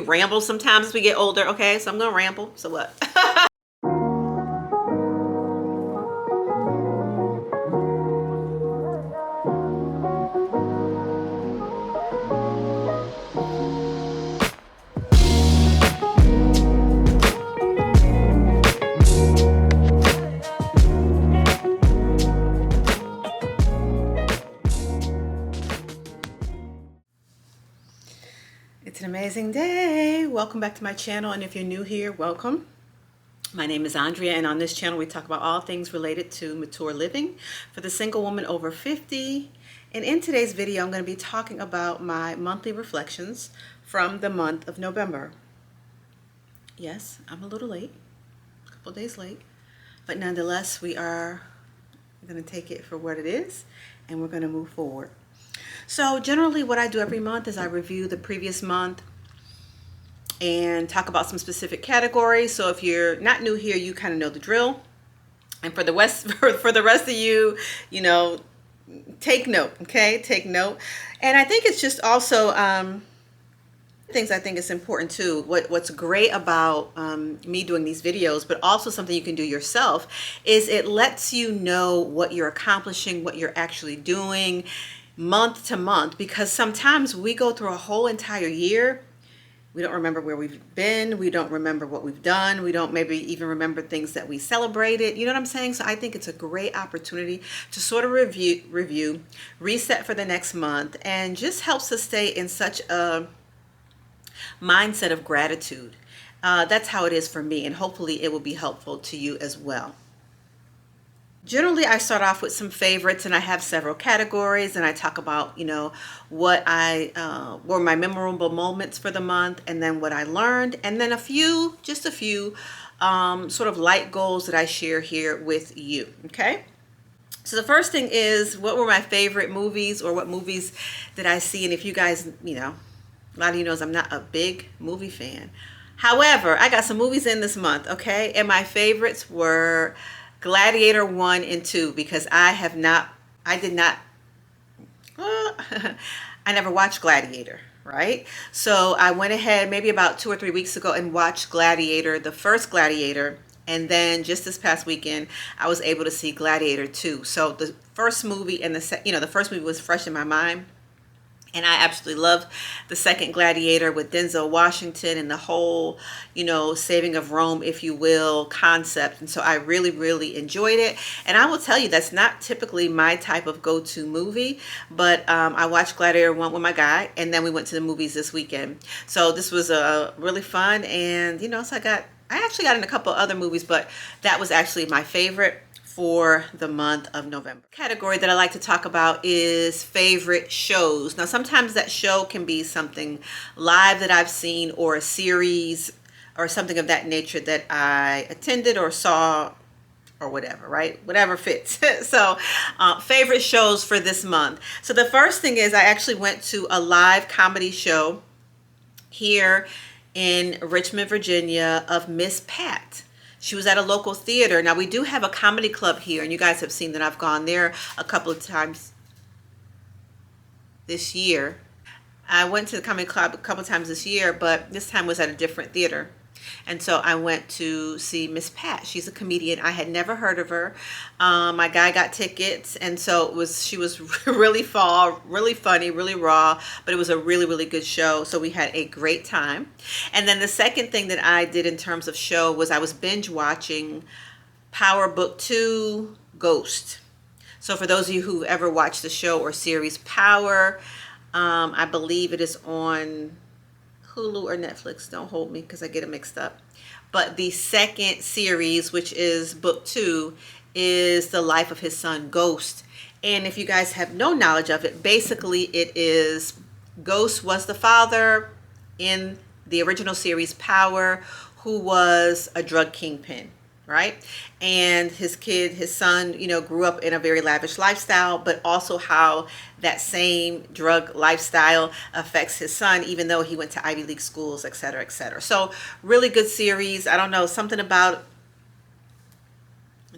Ramble sometimes as we get older, okay? So I'm gonna ramble. So what? It's an amazing day. Welcome back to my channel, and if you're new here, welcome. My name is Andrea, and on this channel we talk about all things related to mature living for the single woman over 50. And in today's video, I'm going to be talking about my monthly reflections from the month of November. Yes, I'm a little late, a couple days late, but nonetheless, we are going to take it for what it is, and we're going to move forward. So generally what I do every month is I review the previous month and talk about some specific categories. So if you're not new here, you kind of know the drill. And for the rest, for the rest of you, you know, take note, okay? Take note. And I think it's just also things I think is important too. What's great about me doing these videos, but also something you can do yourself, is it lets you know what you're accomplishing, what you're actually doing month to month, because sometimes we go through a whole entire year. We don't remember where we've been. We don't remember what we've done. We don't maybe even remember things that we celebrated. You know what I'm saying? So I think it's a great opportunity to sort of review, reset for the next month, and just helps us stay in such a mindset of gratitude. That's how it is for me, and hopefully it will be helpful to you as well. Generally, I start off with some favorites, and I have several categories, and I talk about, you know, what were my memorable moments for the month, and then what I learned, and then just a few sort of light goals that I share here with you, okay? So the first thing is, what were my favorite movies, or what movies did I see? And if you guys, you know, a lot of you knows I'm not a big movie fan. However, I got some movies in this month, okay? And my favorites were Gladiator 1 and 2, because I never watched Gladiator, right? So I went ahead maybe about 2 or 3 weeks ago and watched Gladiator, the first Gladiator, and then just this past weekend I was able to see Gladiator 2. So the first movie and the first movie was fresh in my mind. And I absolutely loved the second Gladiator with Denzel Washington and the whole, you know, saving of Rome, if you will, concept. And so I really, really enjoyed it. And I will tell you, that's not typically my type of go-to movie, but I watched Gladiator 1 with my guy, and then we went to the movies this weekend. So this was really fun. And, you know, so I actually got in a couple other movies, but that was actually my favorite for the month of November. Category that I like to talk about is favorite shows. Now, sometimes that show can be something live that I've seen, or a series, or something of that nature that I attended or saw, or whatever, right? Whatever fits. So favorite shows for this month. So the first thing is, I actually went to a live comedy show here in Richmond, Virginia, of Miss Pat. She was at a local theater. Now, we do have a comedy club here, and you guys have seen that I've gone there a couple of times this year. I went to the comedy club a couple of times this year, but this time was at a different theater. And so I went to see Miss Pat. She's a comedian. I had never heard of her. My guy got tickets, and so she was really funny, really raw, but it was a really, really good show. So we had a great time. And then the second thing that I did in terms of show was I was binge watching Power Book 2 Ghost. So for those of you who ever watched the show or series Power, I believe it is on Hulu or Netflix. Don't hold me because I get it mixed up. But the second series, which is book 2, is the life of his son Ghost. And if you guys have no knowledge of it, basically it is Ghost was the father in the original series Power, who was a drug kingpin, right? And his son, you know, grew up in a very lavish lifestyle, but also how that same drug lifestyle affects his son, even though he went to Ivy League schools, et cetera, et cetera. So really good series. I don't know, something about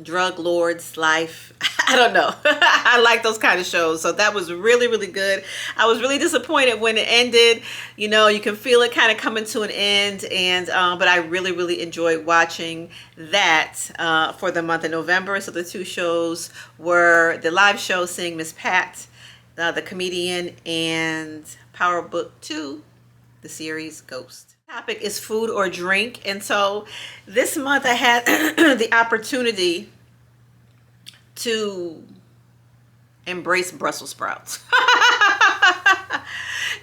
drug lord's life. I don't know. I like those kind of shows. So that was really, really good. I was really disappointed when it ended. You know, you can feel it kind of coming to an end. And but I really, really enjoyed watching that for the month of November. So the two shows were the live show seeing Miss Pat, the comedian, and Power Book 2, the series Ghost. Topic is food or drink. And so this month I had the opportunity to embrace Brussels sprouts.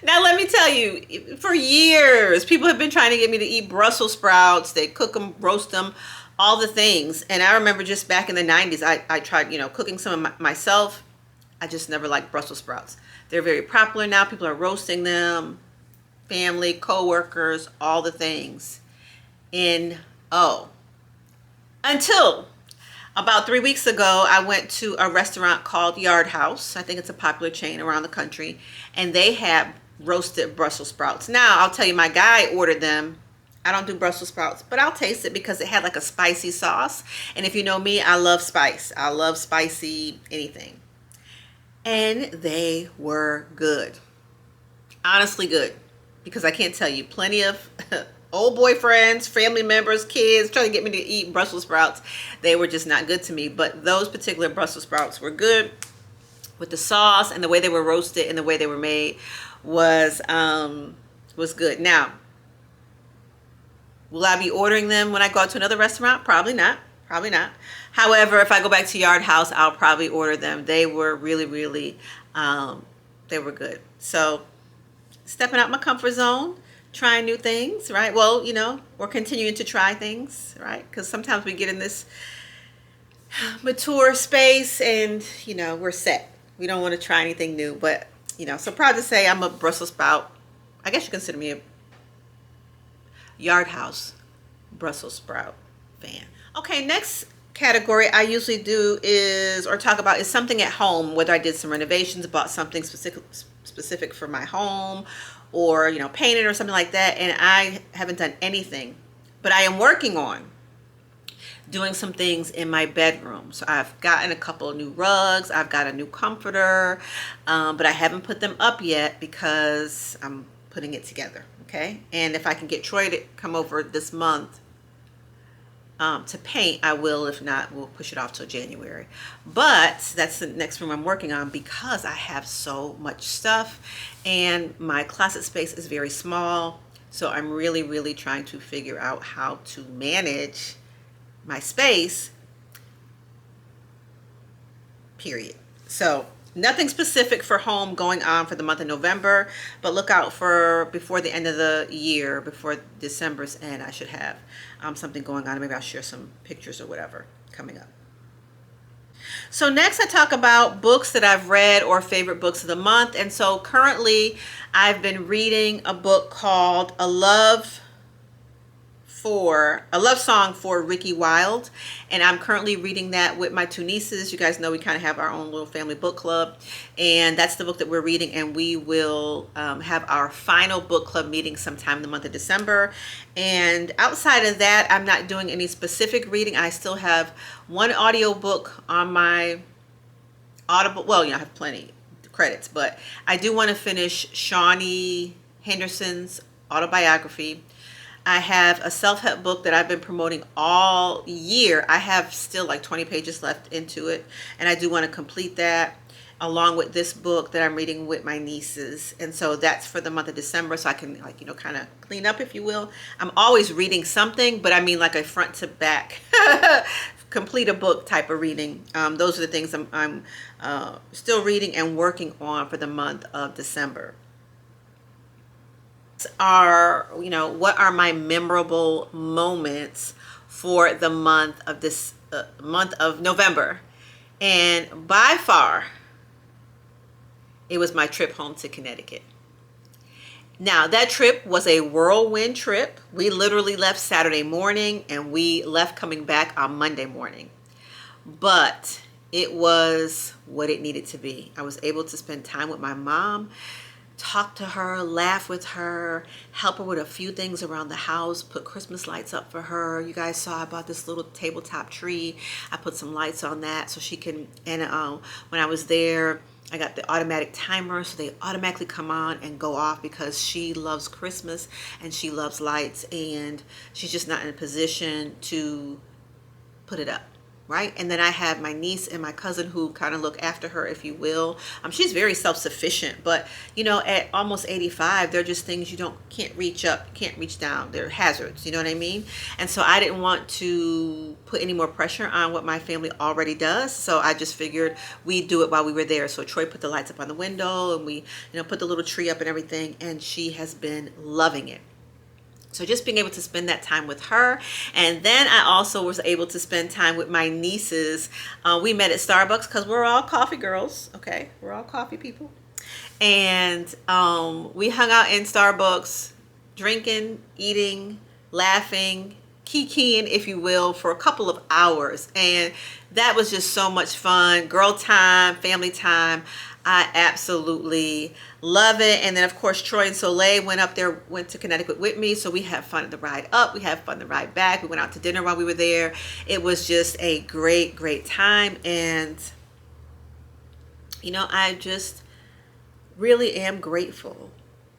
Now let me tell you, for years people have been trying to get me to eat Brussels sprouts. They cook them, roast them, all the things. And I remember just back in the 90s I tried, you know, cooking some of myself. I just never liked Brussels sprouts. They're very popular now. People are roasting them, family, co-workers, all the things. Until about 3 weeks ago, I went to a restaurant called Yard House. I think it's a popular chain around the country. And they have roasted Brussels sprouts. Now, I'll tell you, my guy ordered them. I don't do Brussels sprouts, but I'll taste it because it had like a spicy sauce. And if you know me, I love spice. I love spicy anything. And they were good. Honestly good. Because I can't tell you, plenty of old boyfriends, family members, kids trying to get me to eat Brussels sprouts. They were just not good to me. But those particular Brussels sprouts were good with the sauce, and the way they were roasted and the way they were made was good. Now, will I be ordering them when I go out to another restaurant? Probably not. Probably not. However, if I go back to Yard House, I'll probably order them. They were really, really, they were good. So, stepping out my comfort zone, trying new things, right? Well, you know, we're continuing to try things, right? Because sometimes we get in this mature space and, you know, we're set. We don't want to try anything new. But, you know, so proud to say I'm a Brussels sprout. I guess you consider me a Yard House Brussels sprout fan. Okay, next category I usually do is, or talk about, is something at home, whether I did some renovations, bought something specific for my home, or, you know, painted or something like that. And I haven't done anything, but I am working on doing some things in my bedroom. So I've gotten a couple of new rugs. I've got a new comforter, but I haven't put them up yet because I'm putting it together. Okay. And if I can get Troy to come over this month to paint, I will. If not, we'll push it off till January. But that's the next room I'm working on because I have so much stuff and my closet space is very small. So I'm really, really trying to figure out how to manage my space, period. So nothing specific for home going on for the month of November, but look out for before the end of the year, before December's end, I should have something going on. Maybe I'll share some pictures or whatever coming up. So next I talk about books that I've read or favorite books of the month. And so currently I've been reading a book called A Love Song for Ricky Wilde, and I'm currently reading that with my two nieces. You guys know we kind of have our own little family book club, and that's the book that we're reading, and we will have our final book club meeting sometime in the month of December. And outside of that, I'm not doing any specific reading. I still have one audio book on my Audible. Well, you know, I have plenty of credits, but I do want to finish Shawnee Henderson's autobiography. I have a self-help book that I've been promoting all year. I have still like 20 pages left into it, and I do want to complete that along with this book that I'm reading with my nieces. And so that's for the month of December, so I can, like, you know, kind of clean up, if you will. I'm always reading something, but I mean like a front to back complete a book type of reading. Those are the things I'm still reading and working on for the month of December. What are my memorable moments for the month of November? And by far, it was my trip home to Connecticut. Now, that trip was a whirlwind trip. We literally left Saturday morning and we left coming back on Monday morning. But it was what it needed to be. I was able to spend time with my mom, talk to her, laugh with her, help her with a few things around the house, put Christmas lights up for her. You guys saw I bought this little tabletop tree. I put some lights on that so she can, and when I was there, I got the automatic timer, so they automatically come on and go off because she loves Christmas and she loves lights, and she's just not in a position to put it up. Right. And then I have my niece and my cousin who kind of look after her, if you will. She's very self-sufficient, but at almost 85, they're just things you can't reach up, can't reach down. They're hazards. You know what I mean? And so I didn't want to put any more pressure on what my family already does. So I just figured we'd do it while we were there. So Troy put the lights up on the window, and we, put the little tree up and everything. And she has been loving it. So just being able to spend that time with her. And then I also was able to spend time with my nieces. We met at Starbucks because we're all coffee girls. Okay, we're all coffee people. And we hung out in Starbucks, drinking, eating, laughing, kikiing, if you will, for a couple of hours. And that was just so much fun. Girl time, family time. I absolutely love it. And then, of course, Troy and Soleil went to Connecticut with me. So we had fun at the ride up. We had fun the ride back. We went out to dinner while we were there. It was just a great, great time. And, I just really am grateful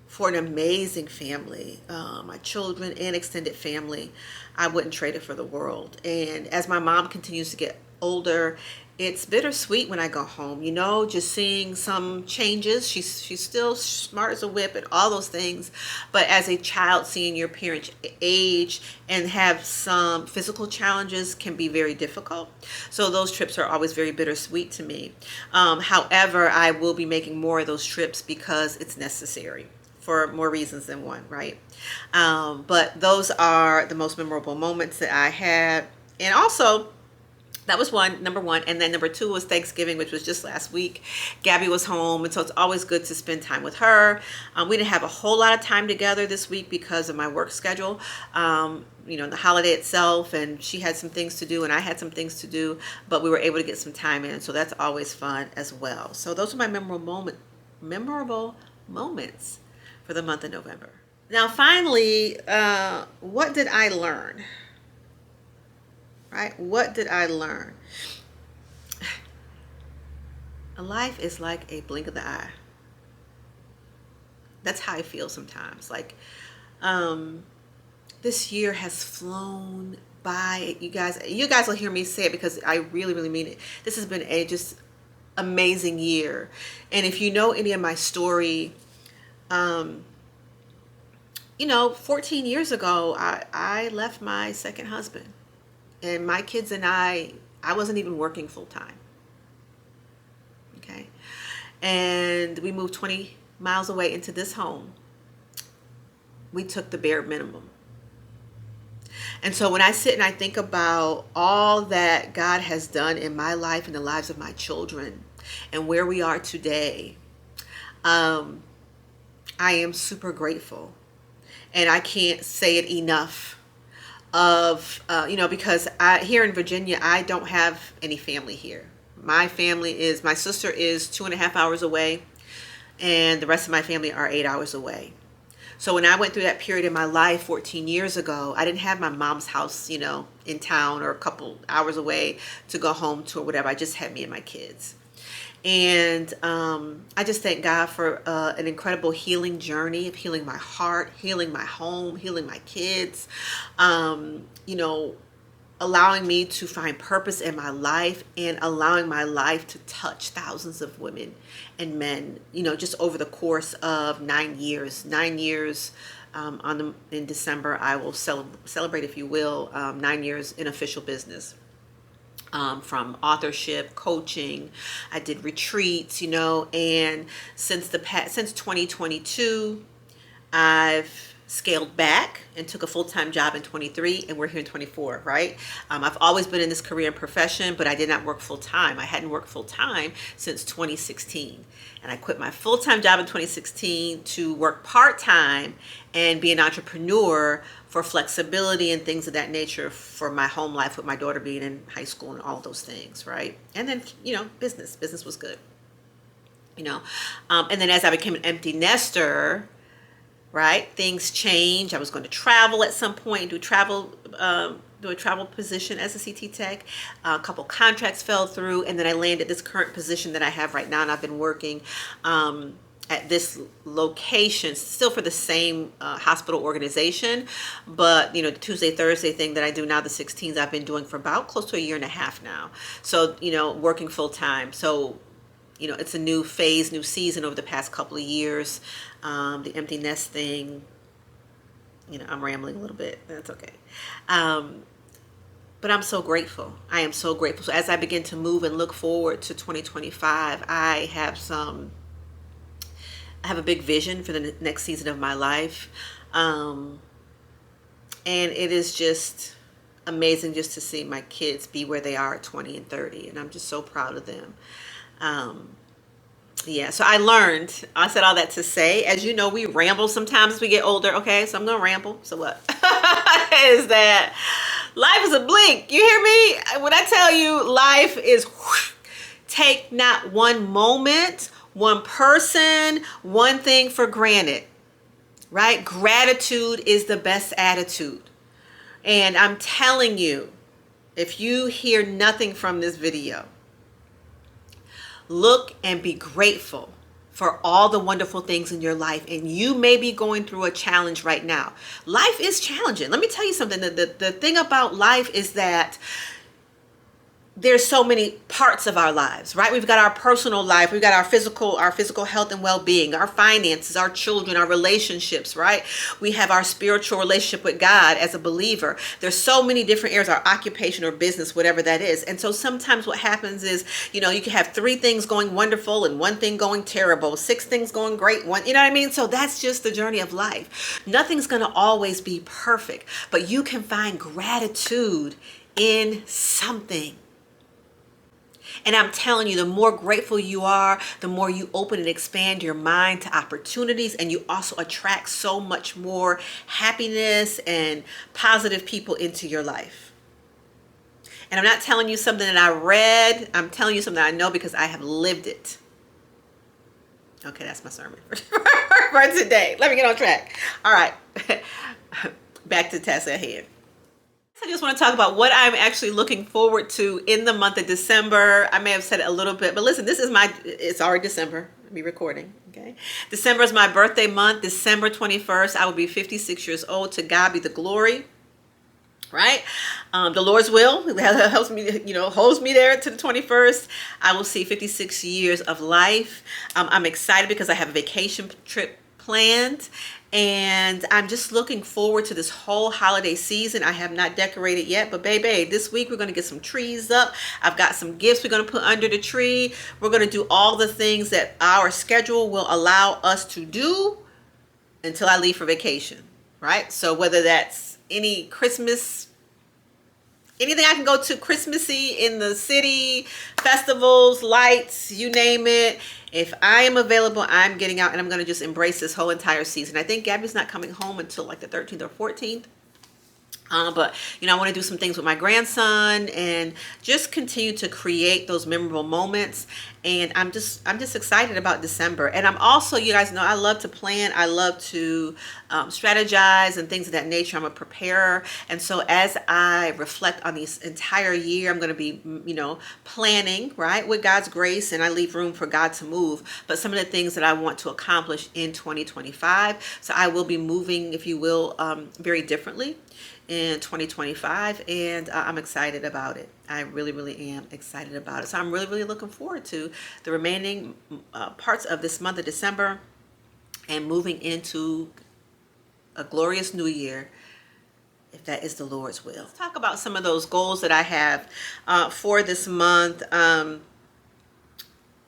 for an amazing family. My children and extended family, I wouldn't trade it for the world. And as my mom continues to get older, it's bittersweet when I go home, just seeing some changes. She's still smart as a whip and all those things. But as a child, seeing your parents age and have some physical challenges can be very difficult. So those trips are always very bittersweet to me. However, I will be making more of those trips because it's necessary for more reasons than one, right? But those are the most memorable moments that I had. And also, that was number one. And then number two was Thanksgiving, which was just last week. Gabby was home, and so it's always good to spend time with her. We didn't have a whole lot of time together this week because of my work schedule, the holiday itself, and she had some things to do and I had some things to do, but we were able to get some time in. So that's always fun as well. So those are my memorable moments for the month of November. Now, finally, what did I learn? Right? What did I learn? Life is like a blink of the eye. That's how I feel sometimes. Like, this year has flown by. You guys will hear me say it because I really, really mean it. This has been a just amazing year. And if you know any of my story, 14 years ago, I left my second husband. And my kids and I wasn't even working full time. Okay. And we moved 20 miles away into this home. We took the bare minimum. And so when I sit and I think about all that God has done in my life and the lives of my children and where we are today, I am super grateful. And I can't say it enough. Because here in Virginia, I don't have any family here. My sister is 2.5 hours away, and the rest of my family are 8 hours away. So when I went through that period in my life 14 years ago, I didn't have my mom's house, in town or a couple hours away to go home to or whatever. I just had me and my kids. And I just thank God for an incredible healing journey of healing my heart, healing my home, healing my kids, allowing me to find purpose in my life and allowing my life to touch thousands of women and men, just over the course of 9 years. 9 years in December, I will celebrate, if you will, 9 years in official business. From authorship, coaching, I did retreats, and since 2022, I've scaled back and took a full-time job in 23, and we're here in 24, right? I've always been in this career and profession, but I did not work full-time. I hadn't worked full-time since 2016, and I quit my full-time job in 2016 to work part-time and be an entrepreneur for flexibility and things of that nature for my home life with my daughter being in high school and all those things, right? And then, business was good. you know. And then as I became an empty nester, right, things changed. I was going to travel at some point, do a travel position as a CT tech. A couple contracts fell through, and then I landed this current position that I have right now, and I've been working at this location, still for the same hospital organization, but you know, the Tuesday, Thursday thing that I do now, the 16s, I've been doing for about close to a year and a half now. So, you know, working full time. So, you know, it's a new phase, new season over the past couple of years. The empty nest thing, you know, I'm rambling a little bit. That's okay. But I'm so grateful. I am so grateful. So as I begin to move and look forward to 2025, I have a big vision for the next season of my life. And it is just amazing just to see my kids be where they are at 20 and 30. And I'm just so proud of them. Yeah, so I said all that to say, as you know, we ramble sometimes as we get older. Okay, so I'm going to ramble. So what? Is that life is a blink. You hear me? When I tell you life is whoosh, take not one moment, one person, one thing for granted, right? Gratitude is the best attitude. And I'm telling you, if you hear nothing from this video, look and be grateful for all the wonderful things in your life. And you may be going through a challenge right now. Life is challenging. Let me tell you something. The thing about life is that there's so many parts of our lives, right? We've got our personal life, we've got our physical health and well-being, our finances, our children, our relationships, right? We have our spiritual relationship with God as a believer. There's so many different areas, our occupation or business, whatever that is. And so sometimes what happens is, you know, you can have 3 things going wonderful and 1 thing going terrible, 6 things going great, one, you know what I mean? So that's just the journey of life. Nothing's going to always be perfect, but you can find gratitude in something. And I'm telling you, the more grateful you are, the more you open and expand your mind to opportunities, and you also attract so much more happiness and positive people into your life. And I'm not telling you something that I read. I'm telling you something I know because I have lived it. Okay, that's my sermon for today. Let me get on track. All right, back to the task at hand. I just want to talk about what I'm actually looking forward to in the month of December. I may have said it a little bit, but listen, it's already December. Me recording, okay? December is my birthday month. December 21st, I will be 56 years old. To God be the glory, right? The Lord's will helps me, you know, holds me there to the 21st. I will see 56 years of life. I'm excited because I have a vacation trip planned. And I'm just looking forward to this whole holiday season. I have not decorated yet, but baby, this week we're going to get some trees up. I've got some gifts we're going to put under the tree. We're going to do all the things that our schedule will allow us to do until I leave for vacation, right? So whether that's any Christmas, anything I can go to Christmassy in the city, festivals, lights, you name it. If I am available, I'm getting out and I'm going to just embrace this whole entire season. I think Gabby's not coming home until like the 13th or 14th. But, you know, I want to do some things with my grandson and just continue to create those memorable moments. And I'm just excited about December. And I'm also, you guys know, I love to plan. I love to strategize and things of that nature. I'm a preparer. And so as I reflect on this entire year, I'm going to be, you know, planning, right, with God's grace. And I leave room for God to move. But some of the things that I want to accomplish in 2025. So I will be moving, if you will, very differently in 2025, and I'm excited about it. I really, really am excited about it. So I'm really, really looking forward to the remaining parts of this month of December and moving into a glorious new year, if that is the Lord's will. Let's talk about some of those goals that I have for this month.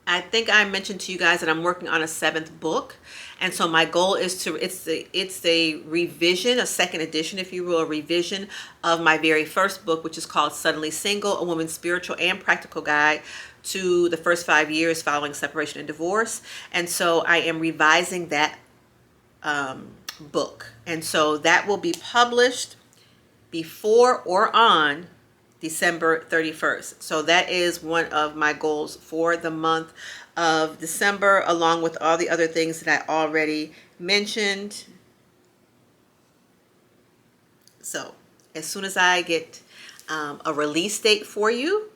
I think I mentioned to you guys that I'm working on a 7th book. And so my goal is it's a revision, a second edition, if you will, a revision of my very first book, which is called Suddenly Single, A Woman's Spiritual and Practical Guide to the First 5 Years Following Separation and Divorce. And so I am revising that book. And so that will be published before or on December 31st. So that is one of my goals for the month of December, along with all the other things that I already mentioned. So as soon as I get a release date for you,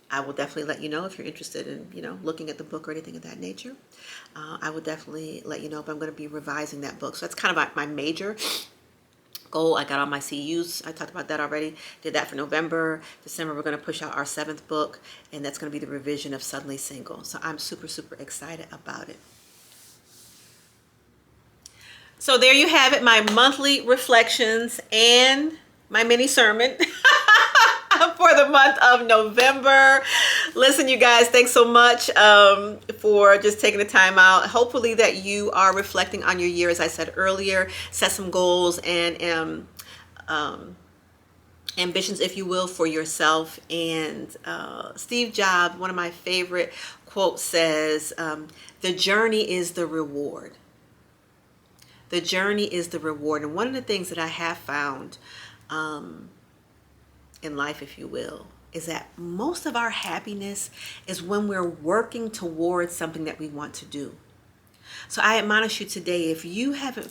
I will definitely let you know if you're interested in, looking at the book or anything of that nature. I will definitely let you know if I'm going to be revising that book. So that's kind of my major goal. I got all my CUs. I talked about that already. Did that for November. December, we're going to push out our 7th book, and that's going to be the revision of Suddenly Single. So I'm super, super excited about it. So there you have it, my monthly reflections and my mini sermon for the month of November. Listen, you guys, thanks so much for just taking the time out. Hopefully that you are reflecting on your year, as I said earlier. Set some goals and ambitions, if you will, for yourself. And Steve Jobs, one of my favorite quotes, says, the journey is the reward. The journey is the reward. And one of the things that I have found in life, if you will, is that most of our happiness is when we're working towards something that we want to do. So I admonish you today, if you haven't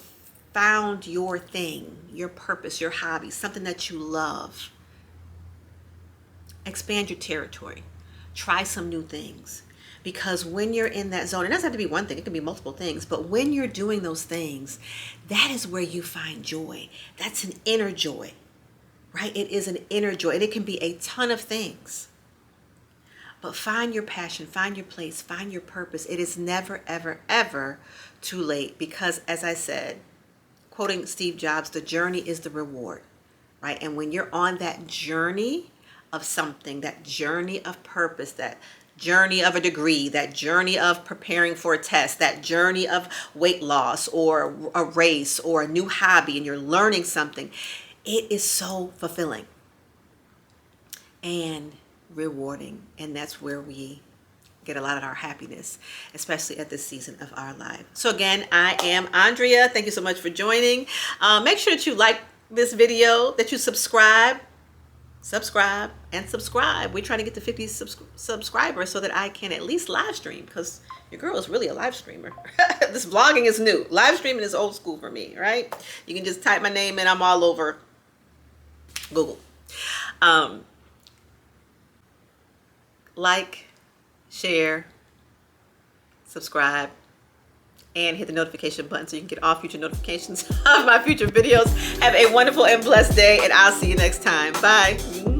found your thing, your purpose, your hobby, something that you love, expand your territory. Try some new things. Because when you're in that zone, it doesn't have to be one thing, it can be multiple things, but when you're doing those things, that is where you find joy. That's an inner joy, right? It is an inner joy, and it can be a ton of things. But find your passion, find your place, find your purpose. It is never, ever, ever too late, because as I said, quoting Steve Jobs, the journey is the reward, right? And when you're on that journey of something, that journey of purpose, that journey of a degree, that journey of preparing for a test, that journey of weight loss or a race or a new hobby, and you're learning something, it is so fulfilling and rewarding. And that's where we get a lot of our happiness, especially at this season of our life. So again, I am Andrea. Thank you so much for joining. Make sure that you like this video, that you subscribe, and subscribe. We're trying to get to 50 subscribers so that I can at least live stream, because your girl is really a live streamer. This vlogging is new. Live streaming is old school for me, right? You can just type my name in. I'm all over Google. Like, share, subscribe, and hit the notification button so you can get all future notifications of my future videos. Have a wonderful and blessed day, and I'll see you next time. Bye.